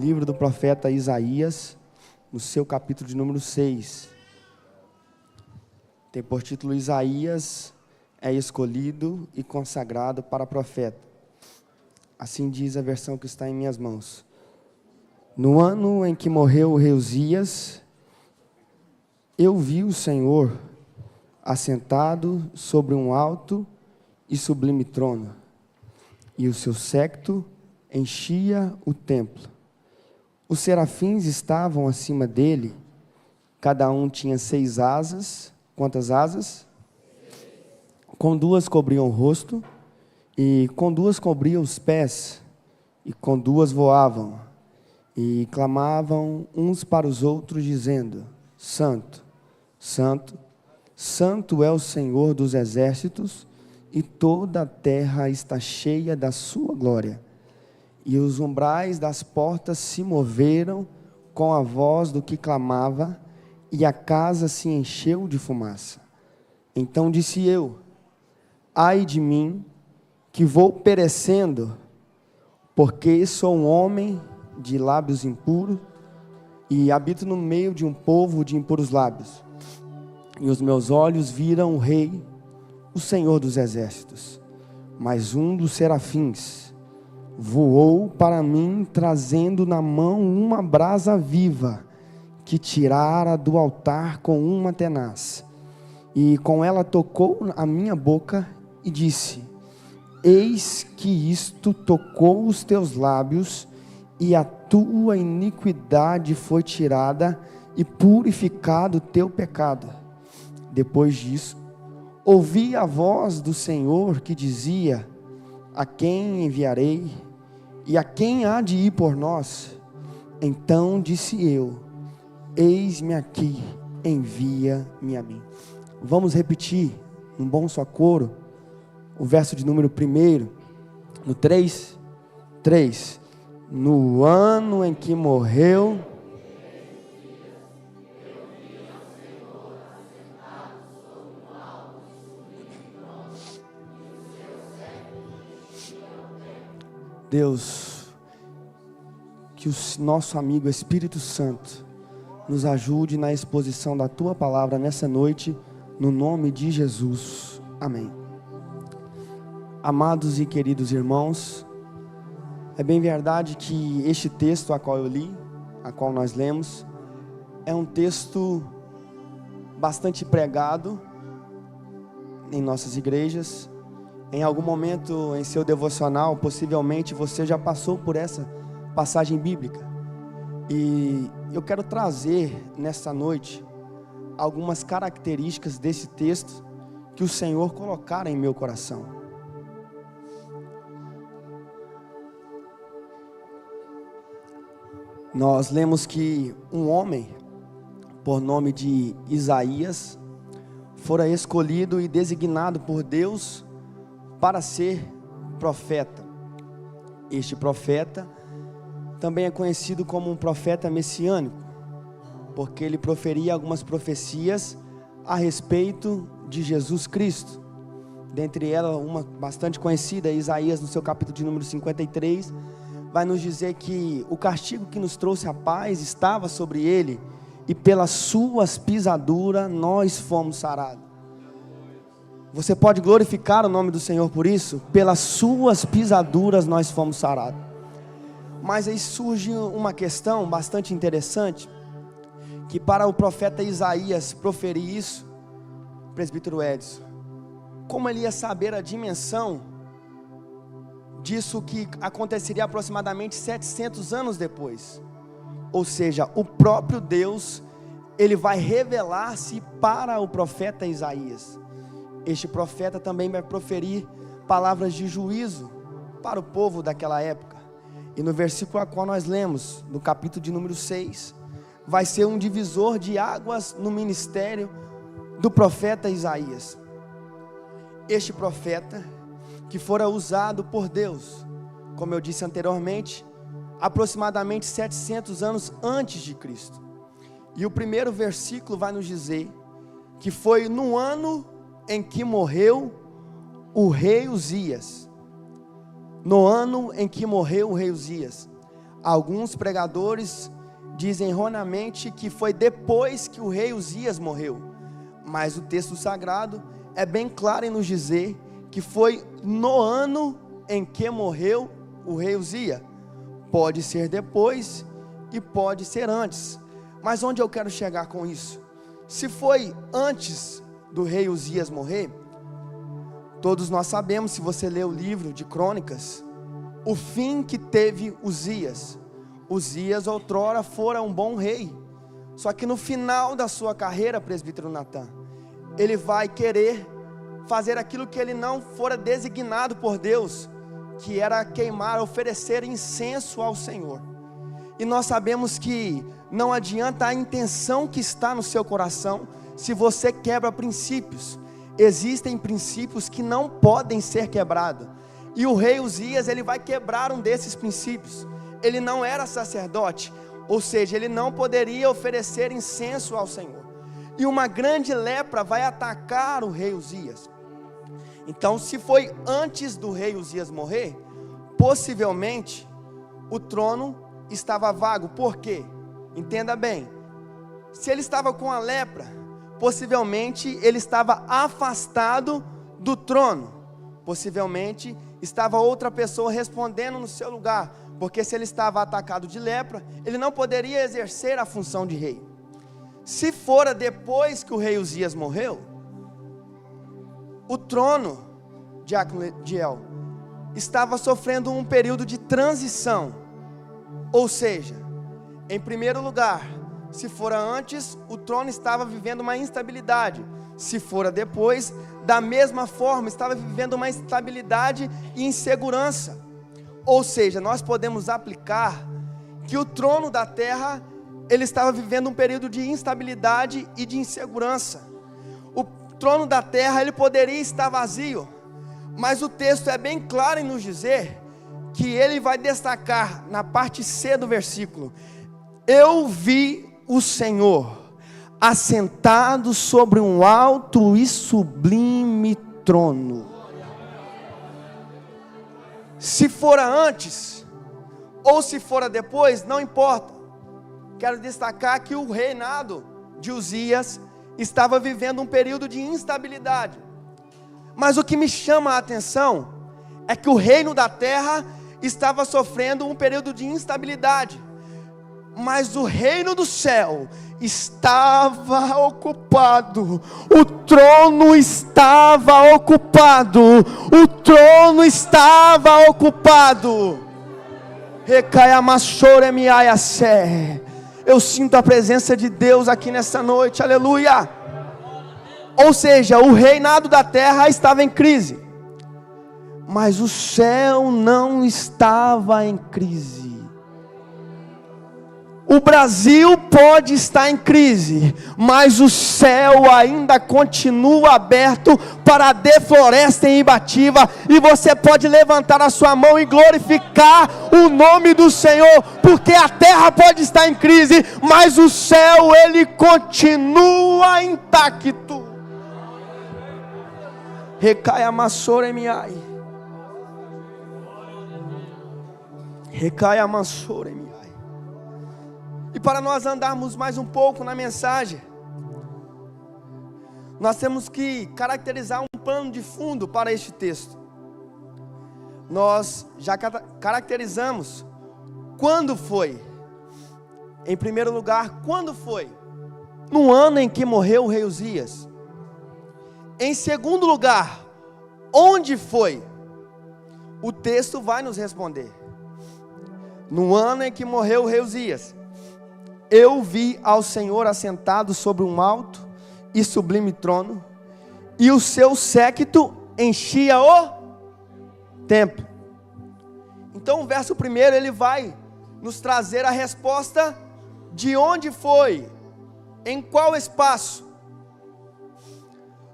livro do profeta Isaías, no seu capítulo de número 6. Tem por título: Isaías é escolhido e consagrado para profeta. Assim diz a versão que está em minhas mãos. No ano em que morreu o rei Uzias, eu vi o Senhor assentado sobre um alto e sublime trono, e o seu séquito enchia o templo. Os serafins estavam acima dele, cada um tinha 6 asas. Quantas asas? Com 2 cobriam o rosto, e com 2 cobriam os pés, e com 2 voavam, e clamavam uns para os outros, dizendo: Santo, Santo, Santo é o Senhor dos exércitos, e toda a terra está cheia da sua glória. E os umbrais das portas se moveram com a voz do que clamava, e a casa se encheu de fumaça. Então disse eu: ai de mim, que vou perecendo, porque sou um homem de lábios impuros, e habito no meio de um povo de impuros lábios. E os meus olhos viram o Rei, o Senhor dos exércitos. Mas um dos serafins voou para mim, trazendo na mão uma brasa viva, que tirara do altar com uma tenaz. E com ela tocou a minha boca e disse: eis que isto tocou os teus lábios, e a tua iniquidade foi tirada, e purificado o teu pecado. Depois disso, ouvi a voz do Senhor que dizia: a quem enviarei? E a quem há de ir por nós? Então disse eu: eis-me aqui, envia-me a mim. Vamos repetir, um bom só coro, o verso de número 1, no 3. No ano em que morreu Deus, que o nosso amigo Espírito Santo nos ajude na exposição da Tua Palavra nessa noite, no nome de Jesus, amém. Amados e queridos irmãos, é bem verdade que este texto a qual eu li, a qual nós lemos, é um texto bastante pregado em nossas igrejas. Em algum momento em seu devocional, possivelmente você já passou por essa passagem bíblica. E eu quero trazer nesta noite algumas características desse texto que o Senhor colocara em meu coração. Nós lemos que um homem, por nome de Isaías, fora escolhido e designado por Deus para ser profeta. Este profeta também é conhecido como um profeta messiânico, porque ele proferia algumas profecias a respeito de Jesus Cristo. Dentre elas, uma bastante conhecida, Isaías, no seu capítulo de número 53, vai nos dizer que o castigo que nos trouxe a paz estava sobre ele, e pelas suas pisaduras nós fomos sarados. Você pode glorificar o nome do Senhor por isso? Pelas suas pisaduras nós fomos sarados. Mas aí surge uma questão bastante interessante, que para o profeta Isaías proferir isso, presbítero Edson, como ele ia saber a dimensão disso que aconteceria aproximadamente 700 anos depois? Ou seja, o próprio Deus, ele vai revelar-se para o profeta Isaías. Este profeta também vai proferir palavras de juízo para o povo daquela época. E no versículo a qual nós lemos, no capítulo de número 6, vai ser um divisor de águas no ministério do profeta Isaías. Este profeta, que fora usado por Deus, como eu disse anteriormente, aproximadamente 700 anos antes de Cristo. E o primeiro versículo vai nos dizer que foi no ano em que morreu o rei Uzias. No ano em que morreu o rei Uzias. Alguns pregadores dizem erroneamente que foi depois que o rei Uzias morreu, mas o texto sagrado é bem claro em nos dizer que foi no ano em que morreu o rei Uzias. Pode ser depois e pode ser antes, mas onde eu quero chegar com isso? Se foi antes do rei Uzias morrer, todos nós sabemos, se você ler o livro de Crônicas, o fim que teve Uzias. Uzias outrora fora um bom rei, só que no final da sua carreira, presbítero Natan, ele vai querer fazer aquilo que ele não fora designado por Deus, que era queimar, oferecer incenso ao Senhor. E nós sabemos que não adianta a intenção que está no seu coração, se você quebra princípios. Existem princípios que não podem ser quebrados, e o rei Uzias, ele vai quebrar um desses princípios. Ele não era sacerdote, ou seja, ele não poderia oferecer incenso ao Senhor, e uma grande lepra vai atacar o rei Uzias. Então, se foi antes do rei Uzias morrer, possivelmente o trono estava vago. Por quê? Entenda bem, se ele estava com a lepra, possivelmente ele estava afastado do trono, possivelmente estava outra pessoa respondendo no seu lugar, porque se ele estava atacado de lepra, ele não poderia exercer a função de rei. Se fora depois que o rei Uzias morreu, o trono, diácono Diel, estava sofrendo um período de transição. Ou seja, em primeiro lugar, se fora antes, o trono estava vivendo uma instabilidade. Se fora depois, da mesma forma, estava vivendo uma instabilidade e insegurança. Ou seja, nós podemos aplicar que o trono da terra, ele estava vivendo um período de instabilidade e de insegurança. O trono da terra, ele poderia estar vazio, mas o texto é bem claro em nos dizer que ele vai destacar na parte C do versículo: eu vi o Senhor assentado sobre um alto e sublime trono. Se fora antes ou se fora depois, não importa. Quero destacar que o reinado de Uzias estava vivendo um período de instabilidade. Mas o que me chama a atenção é que o reino da terra estava sofrendo um período de instabilidade, mas o reino do céu estava ocupado. O trono estava ocupado. O trono estava ocupado. Eu sinto a presença de Deus aqui nessa noite, aleluia. Ou seja, o reinado da terra estava em crise, mas o céu não estava em crise. O Brasil pode estar em crise, mas o céu ainda continua aberto para a defloresta em Ibatiba, e você pode levantar a sua mão e glorificar o nome do Senhor, porque a terra pode estar em crise, mas o céu, ele continua intacto. Recai amassore miai. Recai amassore miai. E para nós andarmos mais um pouco na mensagem, nós temos que caracterizar um plano de fundo para este texto. Nós já caracterizamos quando foi. Em primeiro lugar, quando foi? No ano em que morreu o rei Uzias. Em segundo lugar, onde foi? O texto vai nos responder. No ano em que morreu o rei Uzias, eu vi ao Senhor assentado sobre um alto e sublime trono, e o seu séquito enchia o templo. Então o verso primeiro, ele vai nos trazer a resposta de onde foi, em qual espaço.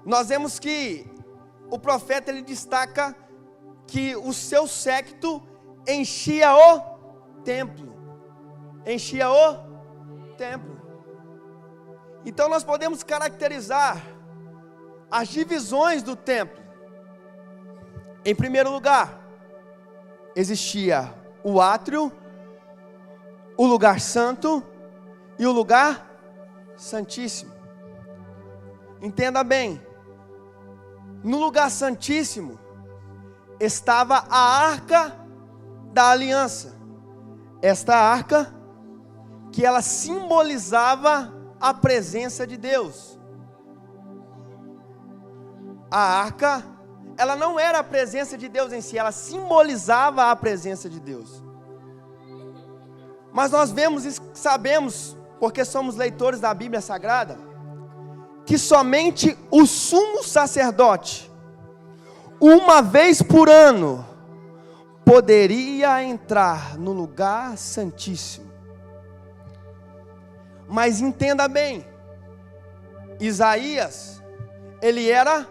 Nós vemos que o profeta, ele destaca que o seu séquito enchia o templo. Enchia o templo. Então nós podemos caracterizar as divisões do templo. Em primeiro lugar, existia o átrio o lugar santo e o lugar santíssimo. Entenda bem, no lugar santíssimo estava a arca da aliança. Esta arca que ela simbolizava a presença de Deus. A arca, ela não era a presença de Deus em si, ela simbolizava a presença de Deus. Mas nós vemos e sabemos, porque somos leitores da Bíblia Sagrada, que somente o sumo sacerdote, uma vez por ano, poderia entrar no lugar santíssimo. Mas entenda bem, Isaías, ele era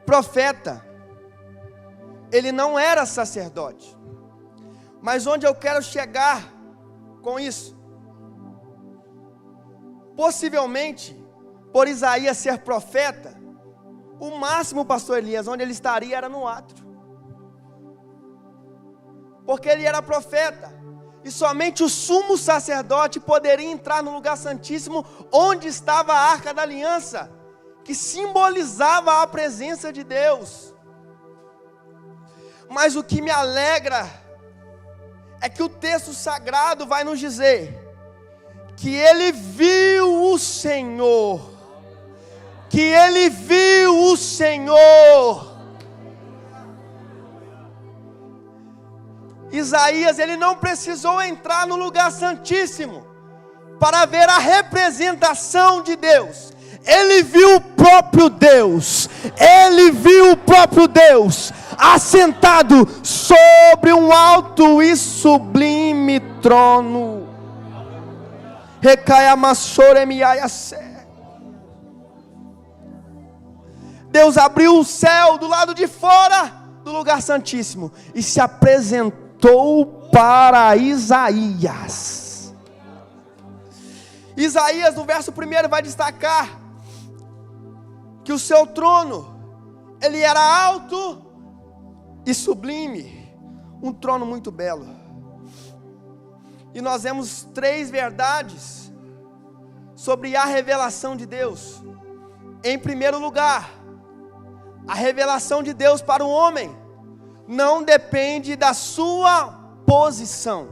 profeta, ele não era sacerdote. Mas onde eu quero chegar com isso? Possivelmente, por Isaías ser profeta, o máximo, pastor Elias, onde ele estaria era no átrio. Porque ele era profeta. E somente o sumo sacerdote poderia entrar no lugar santíssimo, onde estava a arca da aliança, que simbolizava a presença de Deus. Mas o que me alegra é que o texto sagrado vai nos dizer que ele viu o Senhor, que ele viu o Senhor. Isaías, ele não precisou entrar no lugar santíssimo para ver a representação de Deus. Ele viu o próprio Deus. Ele viu o próprio Deus assentado sobre um alto e sublime trono. Deus abriu o céu do lado de fora do lugar santíssimo e se apresentou para Isaías. Isaías, no verso 1, vai destacar que o seu trono, ele era alto e sublime, um trono muito belo. E nós vemos 3 verdades sobre a revelação de Deus. Em primeiro lugar, a revelação de Deus para o homem não depende da sua posição.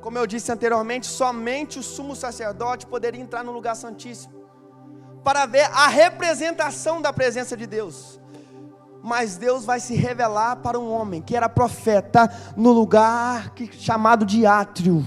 Como eu disse anteriormente, somente o sumo sacerdote poderia entrar no lugar santíssimo para ver a representação da presença de Deus. Mas Deus vai se revelar para um homem que era profeta no lugar chamado de átrio.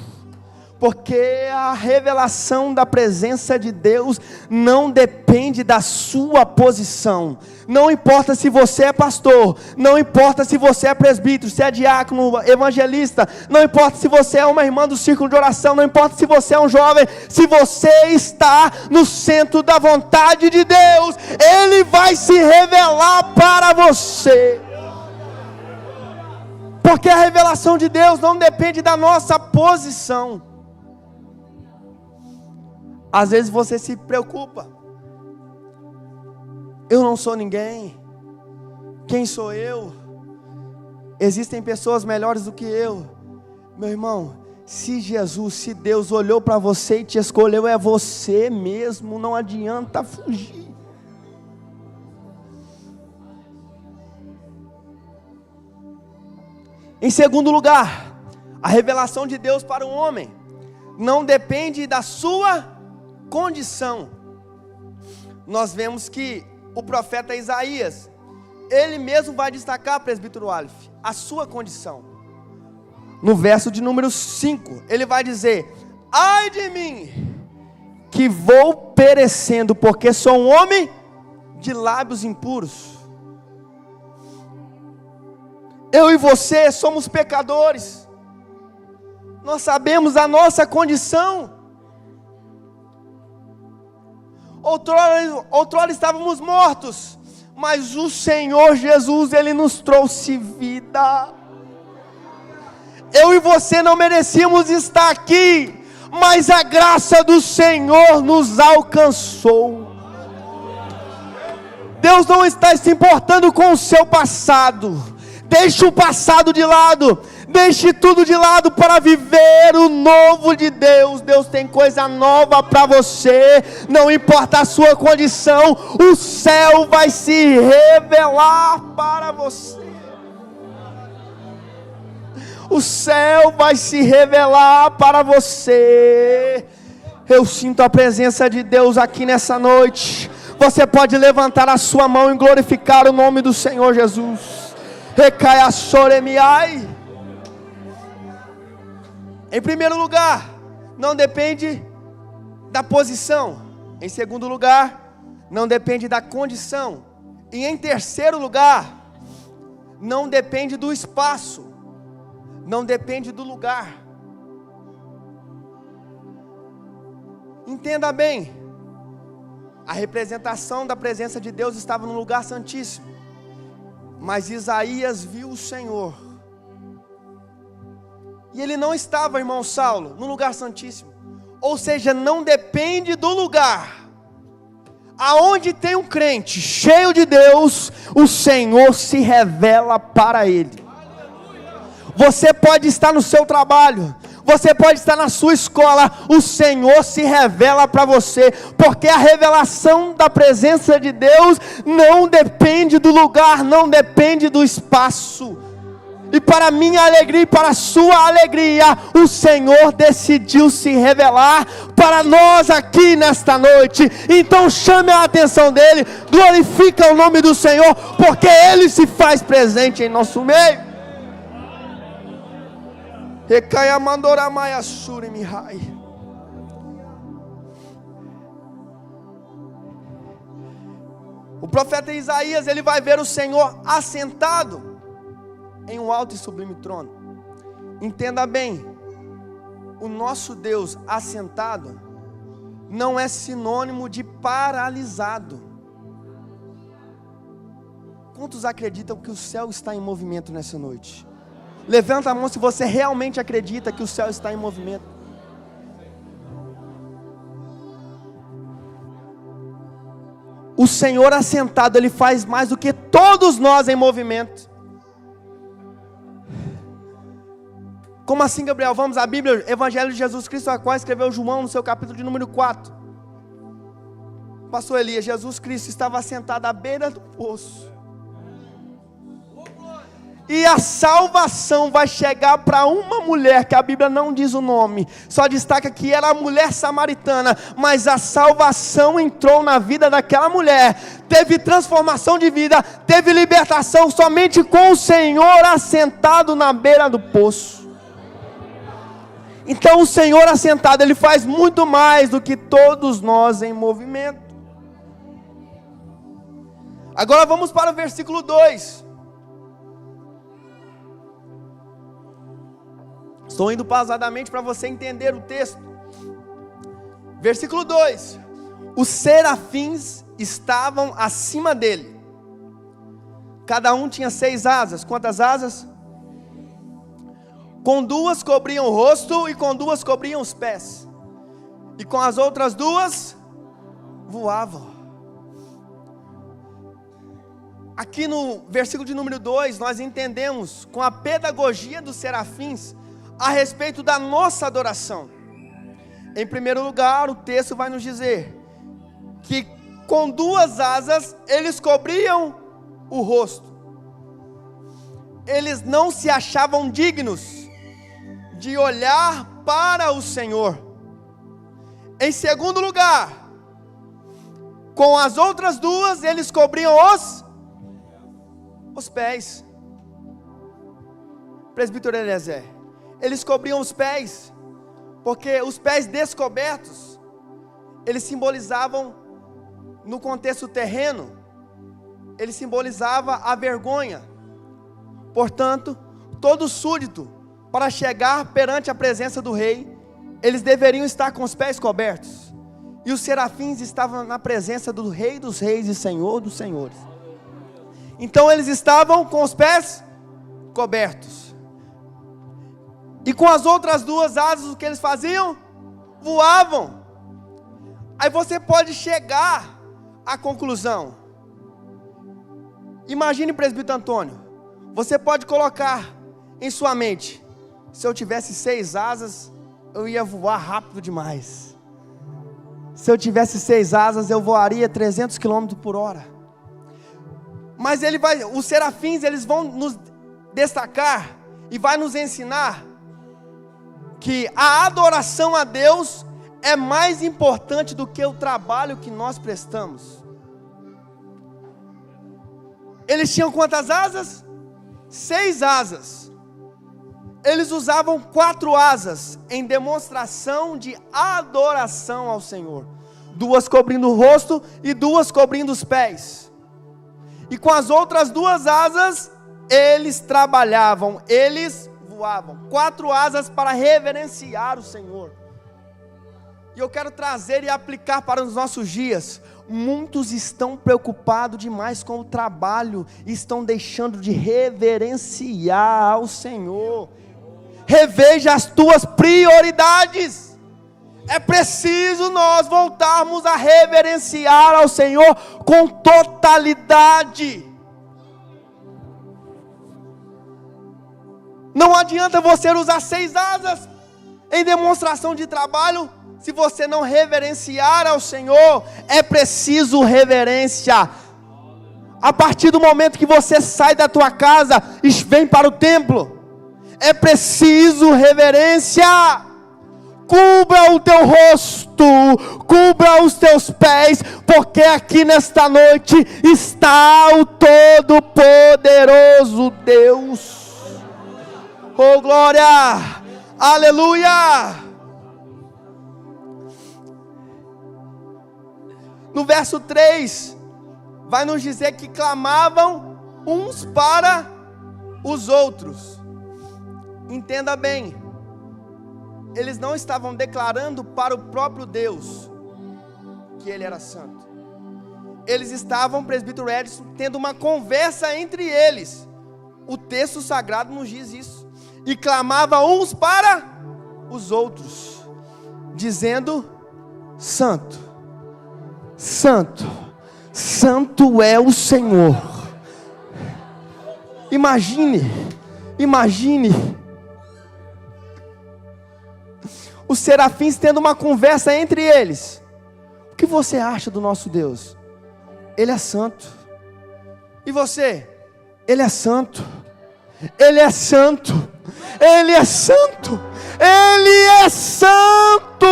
Porque a revelação da presença de Deus não depende da sua posição. Não importa se você é pastor, não importa se você é presbítero, se é diácono, evangelista, não importa se você é uma irmã do círculo de oração, não importa se você é um jovem, se você está no centro da vontade de Deus, Ele vai se revelar para você. Porque a revelação de Deus não depende da nossa posição. Às vezes você se preocupa. Eu não sou ninguém. Quem sou eu? Existem pessoas melhores do que eu. Meu irmão, se Jesus, se Deus olhou para você e te escolheu, é você mesmo, não adianta fugir. Em segundo lugar, a revelação de Deus para o homem não depende da sua condição. Nós vemos que o profeta Isaías, ele mesmo vai destacar, presbítero Aleph, a sua condição. No verso de número 5, ele vai dizer: ai de mim, que vou perecendo, porque sou um homem de lábios impuros. Eu e você somos pecadores. Nós sabemos a nossa condição. Outrora estávamos mortos, mas o Senhor Jesus, Ele nos trouxe vida. Eu e você não merecíamos estar aqui, mas a graça do Senhor nos alcançou. Deus não está se importando com o seu passado. Deixe o passado de lado. Deixe tudo de lado para viver o novo de Deus. Deus tem coisa nova para você. Não importa a sua condição, o céu vai se revelar para você. O céu vai se revelar para você. Eu sinto a presença de Deus aqui nessa noite. Você pode levantar a sua mão e glorificar o nome do Senhor Jesus. Recaia soremiai. Em primeiro lugar, não depende da posição. Em segundo lugar, não depende da condição. E em terceiro lugar, não depende do espaço. Não depende do lugar. Entenda bem. A representação da presença de Deus estava no lugar santíssimo. Mas Isaías viu o Senhor. E ele não estava, irmão Saulo, no lugar santíssimo. Ou seja, não depende do lugar. Aonde tem um crente cheio de Deus, o Senhor se revela para ele. Você pode estar no seu trabalho, você pode estar na sua escola, o Senhor se revela para você, porque a revelação da presença de Deus não depende do lugar, não depende do espaço. E para minha alegria e para a sua alegria, o Senhor decidiu se revelar para nós aqui nesta noite. Então chame a atenção dele, glorifica o nome do Senhor, porque ele se faz presente em nosso meio. Recaia mandoramaya surimihai. O profeta Isaías, ele vai ver o Senhor assentado em um alto e sublime trono. Entenda bem, o nosso Deus assentado não é sinônimo de paralisado. Quantos acreditam que o céu está em movimento nessa noite? Levanta a mão se você realmente acredita que o céu está em movimento. O Senhor assentado, ele faz mais do que todos nós em movimento. Como assim, Gabriel? Vamos à Bíblia, Evangelho de Jesus Cristo, a qual escreveu João no seu capítulo de número 4. Pastor Elias, Jesus Cristo estava sentado à beira do poço. E a salvação vai chegar para uma mulher, que a Bíblia não diz o nome, só destaca que era a mulher samaritana, mas a salvação entrou na vida daquela mulher, teve transformação de vida, teve libertação somente com o Senhor assentado na beira do poço. Então o Senhor assentado, ele faz muito mais do que todos nós em movimento. Agora vamos para o versículo 2. Estou indo pausadamente para você entender o texto. Versículo 2: os serafins estavam acima dele. Cada um tinha 6 asas. Quantas asas? Com 2 cobriam o rosto e com 2 cobriam os pés. E com as outras 2 voavam. Aqui no versículo de número 2, nós entendemos com a pedagogia dos serafins a respeito da nossa adoração. Em primeiro lugar, o texto vai nos dizer que com 2 asas eles cobriam o rosto. Eles não se achavam dignos de olhar para o Senhor. Em segundo lugar, com as outras 2 eles cobriam os pés. Presbítero Eliezer, eles cobriam os pés, porque os pés descobertos, eles simbolizavam, no contexto terreno, ele simbolizava a vergonha. Portanto, todo súdito, para chegar perante a presença do rei, eles deveriam estar com os pés cobertos. E os serafins estavam na presença do Rei dos Reis e Senhor dos Senhores. Então eles estavam com os pés cobertos. E com as outras 2 asas, o que eles faziam? Voavam. Aí você pode chegar à conclusão. Imagine, presbítero Antônio, você pode colocar em sua mente: se eu tivesse 6 asas, eu ia voar rápido demais. Se eu tivesse 6 asas, eu voaria 300 km por hora. Mas os serafins, eles vão nos destacar e vai nos ensinar que a adoração a Deus é mais importante do que o trabalho que nós prestamos. Eles tinham quantas asas? 6 asas. Eles usavam 4 asas em demonstração de adoração ao Senhor. 2 cobrindo o rosto e 2 cobrindo os pés. E com as outras 2 asas, eles trabalhavam, eles voavam. 4 asas para reverenciar o Senhor. E eu quero trazer e aplicar para os nossos dias. Muitos estão preocupados demais com o trabalho, estão deixando de reverenciar ao Senhor. Reveja as tuas prioridades. É preciso nós voltarmos a reverenciar ao Senhor com totalidade. Não adianta você usar 6 asas em demonstração de trabalho, se você não reverenciar ao Senhor. É preciso reverência. A partir do momento que você sai da tua casa e vem para o templo, é preciso reverência. Cubra o teu rosto, cubra os teus pés, porque aqui nesta noite está o Todo-Poderoso Deus. Oh glória, aleluia. No verso 3, vai nos dizer que clamavam uns para os outros. Entenda bem, eles não estavam declarando para o próprio Deus que Ele era santo. Eles estavam, presbítero Edson, tendo uma conversa entre eles. O texto sagrado nos diz isso. E clamavam uns para os outros, dizendo: Santo, Santo, Santo é o Senhor. Imagine os serafins tendo uma conversa entre eles. O que você acha do nosso Deus? Ele é santo. E você? Ele é santo. Ele é santo. Ele é santo. Ele é santo.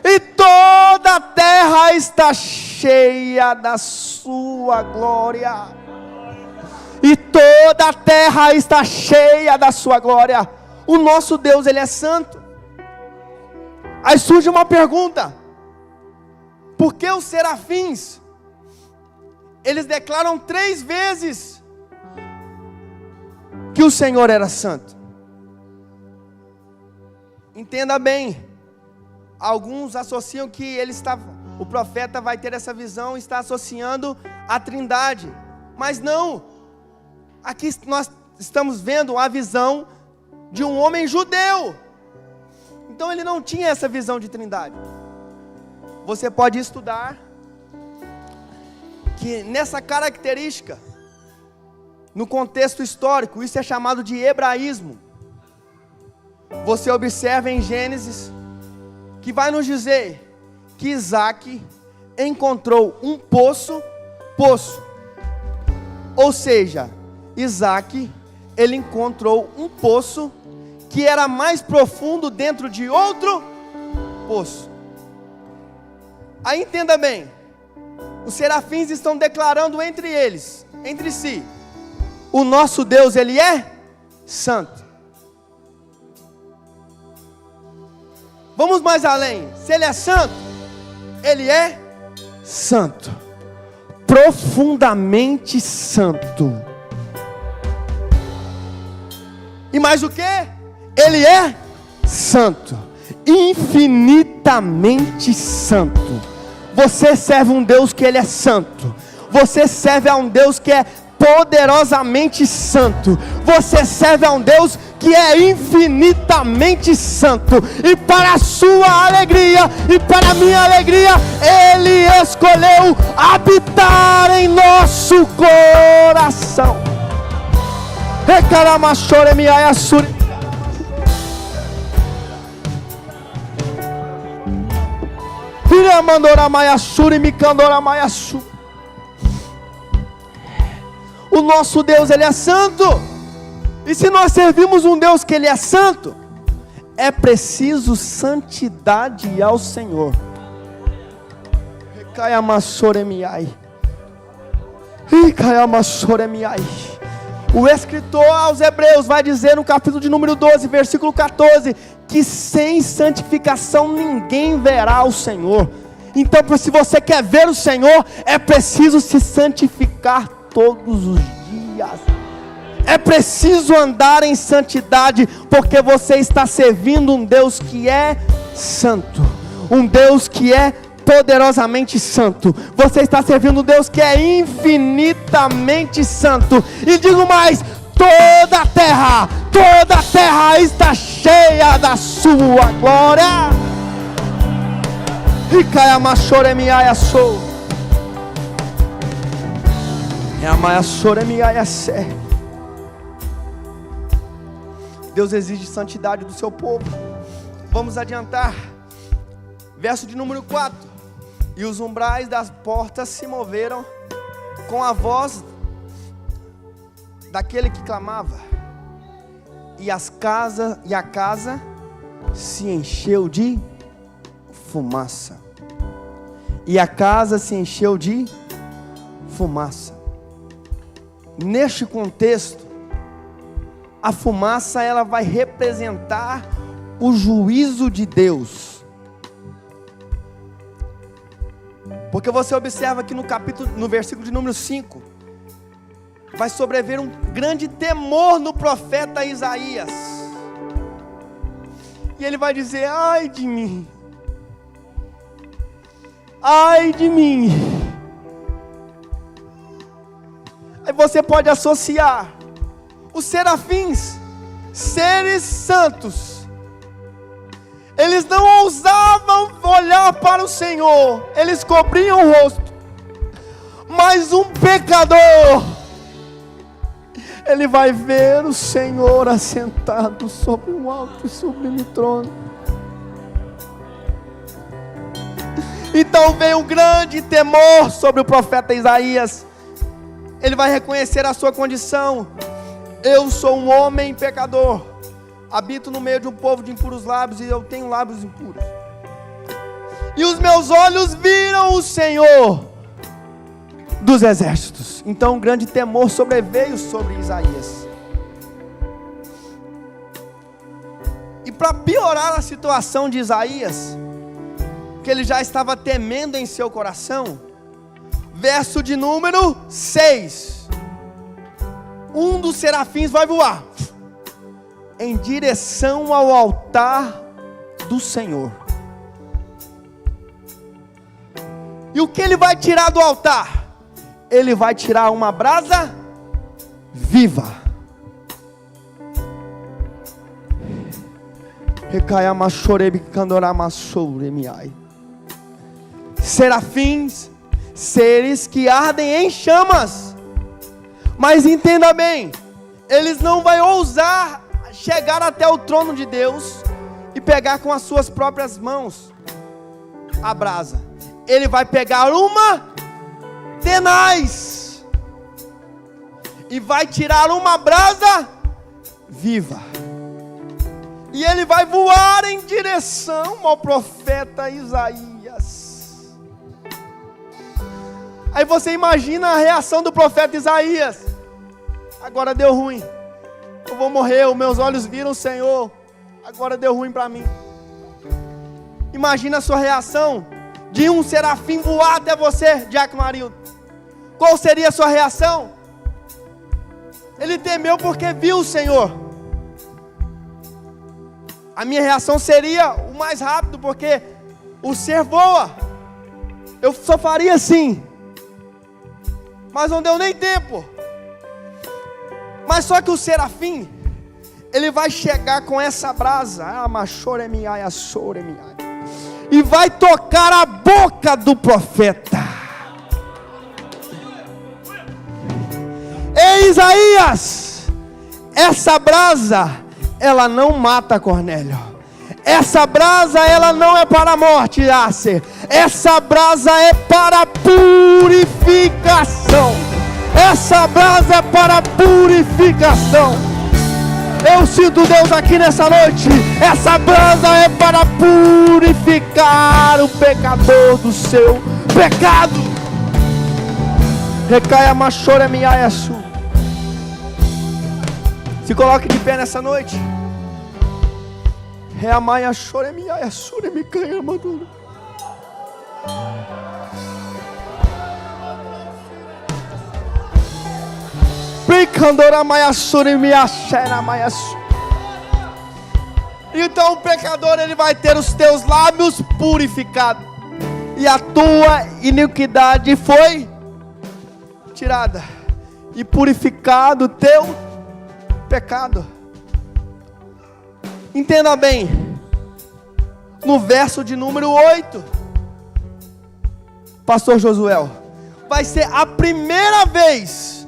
E toda a terra está cheia da sua glória. E toda a terra está cheia da sua glória. O nosso Deus, Ele é santo. Aí surge uma pergunta: por que os serafins, eles declaram 3 vezes que o Senhor era santo? Entenda bem, alguns associam que o profeta vai ter essa visão e está associando a Trindade, mas não. Aqui nós estamos vendo a visão de um homem judeu. Então ele não tinha essa visão de Trindade. Você pode estudar que nessa característica, no contexto histórico, isso é chamado de hebraísmo. Você observa em Gênesis, que vai nos dizer que Isaac encontrou um poço. Ou seja, Isaac, ele encontrou um poço que era mais profundo dentro de outro poço. Aí entenda bem, os serafins estão declarando entre si: o nosso Deus, Ele é santo. Vamos mais além. Se Ele é santo, Ele é santo, profundamente santo. E mais o que? Ele é santo, infinitamente santo. Você serve um Deus que Ele é santo. Você serve a um Deus que é poderosamente santo. Você serve a um Deus que é infinitamente santo. E para a sua alegria e para a minha alegria, Ele escolheu habitar em nosso coração. O nosso Deus, Ele é santo. E se nós servimos um Deus que Ele é santo, é preciso santidade ao Senhor. O escritor aos Hebreus vai dizer no capítulo de número 12, versículo 14, que sem santificação ninguém verá o Senhor. Então, se você quer ver o Senhor, é preciso se santificar todos os dias. É preciso andar em santidade, porque você está servindo um Deus que é santo, um Deus que é poderosamente santo. Você está servindo um Deus que é infinitamente santo. E digo mais, toda a terra está cheia da sua glória. Deus exige santidade do seu povo. Vamos adiantar. Verso de número 4. E os umbrais das portas se moveram com a voz daquele que clamava. E a casa se encheu de fumaça. E a casa se encheu de fumaça. Neste contexto, a fumaça ela vai representar o juízo de Deus. Porque você observa que no versículo de número 5, vai sobrever um grande temor no profeta Isaías. E ele vai dizer: ai de mim, ai de mim. Aí você pode associar os serafins, seres santos. Eles não ousavam olhar para o Senhor, eles cobriam o rosto. Mas um pecador, ele vai ver o Senhor assentado sobre um alto e sublime trono. Então veio um grande temor sobre o profeta Isaías. Ele vai reconhecer a sua condição. Eu sou um homem pecador, habito no meio de um povo de impuros lábios, e eu tenho lábios impuros. E os meus olhos viram o Senhor dos exércitos. Então um grande temor sobreveio sobre Isaías. E para piorar a situação de Isaías, que ele já estava temendo em seu coração, verso de número 6, um dos serafins vai voar em direção ao altar do Senhor. E o que ele vai tirar do altar? Ele vai tirar uma brasa viva. Serafins, seres que ardem em chamas. Mas entenda bem, eles não vão ousar chegar até o trono de Deus e pegar com as suas próprias mãos a brasa. Ele vai pegar uma tenaz e vai tirar uma brasa viva. E ele vai voar em direção ao profeta Isaías. Aí você imagina a reação do profeta Isaías: agora deu ruim, eu vou morrer, os meus olhos viram o Senhor, agora deu ruim para mim. Imagina a sua reação de um serafim voar até você, Diácono Arildo. Qual seria a sua reação? Ele temeu porque viu o Senhor. A minha reação seria o mais rápido, porque o ser voa. Eu só faria assim, mas não deu nem tempo. Mas só que o serafim, ele vai chegar com essa brasa, e vai tocar a boca do profeta. Ei, Isaías, essa brasa, ela não mata Cornélio. Essa brasa, ela não é para a morte, Acer. Essa brasa é para a purificação. Essa brasa é para a purificação. Eu sinto Deus aqui nessa noite. Essa brasa é para purificar o pecador do seu pecado. Recaia machora miaiaçu. Se coloque de pé nessa noite. Reamaia chore miaiaçu me canha madura. Então o pecador, ele vai ter os teus lábios purificados, e a tua iniquidade foi tirada, e purificado o teu pecado. Entenda bem, no verso de número 8, pastor Josué, vai ser a primeira vez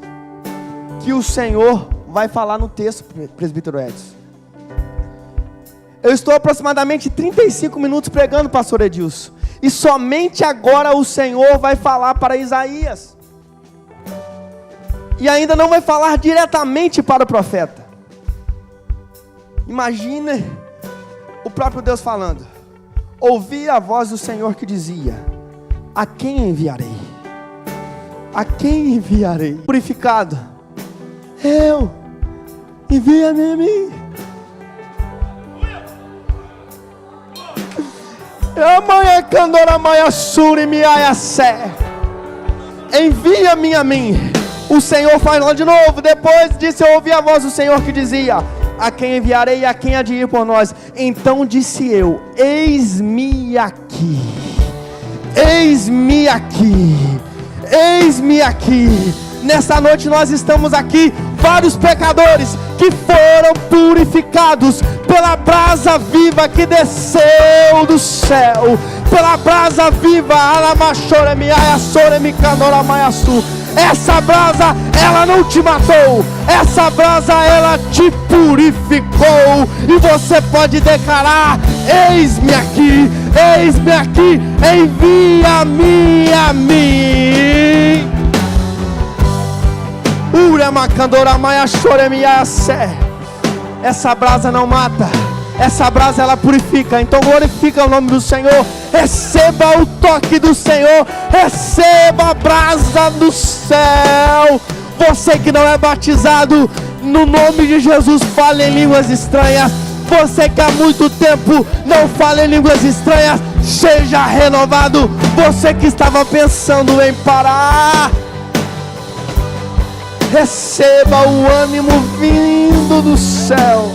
que o Senhor vai falar no texto, presbítero Edson. Eu estou aproximadamente 35 minutos pregando, pastor Edilson, e somente agora o Senhor vai falar para Isaías, e ainda não vai falar diretamente para o profeta. Imagine o próprio Deus falando. Ouvi a voz do Senhor que dizia: a quem enviarei? A quem enviarei? Purificado. Eu, envia-me a mim. Envia-me a mim. O Senhor falou de novo. Depois disso eu ouvi a voz do Senhor que dizia: a quem enviarei e a quem há de ir por nós? Então disse eu: eis-me aqui. Eis-me aqui. Eis-me aqui. Nessa noite nós estamos aqui, vários pecadores que foram purificados pela brasa viva que desceu do céu, pela brasa viva. Essa brasa, ela não te matou, essa brasa, ela te purificou, e você pode declarar: eis-me aqui, envia-me a mim. Essa brasa não mata, essa brasa ela purifica. Então glorifica o nome do Senhor. Receba o toque do Senhor, receba a brasa do céu. Você que não é batizado, no nome de Jesus, fale em línguas estranhas. Você que há muito tempo não fala em línguas estranhas, seja renovado. Você que estava pensando em parar, receba o ânimo vindo do céu.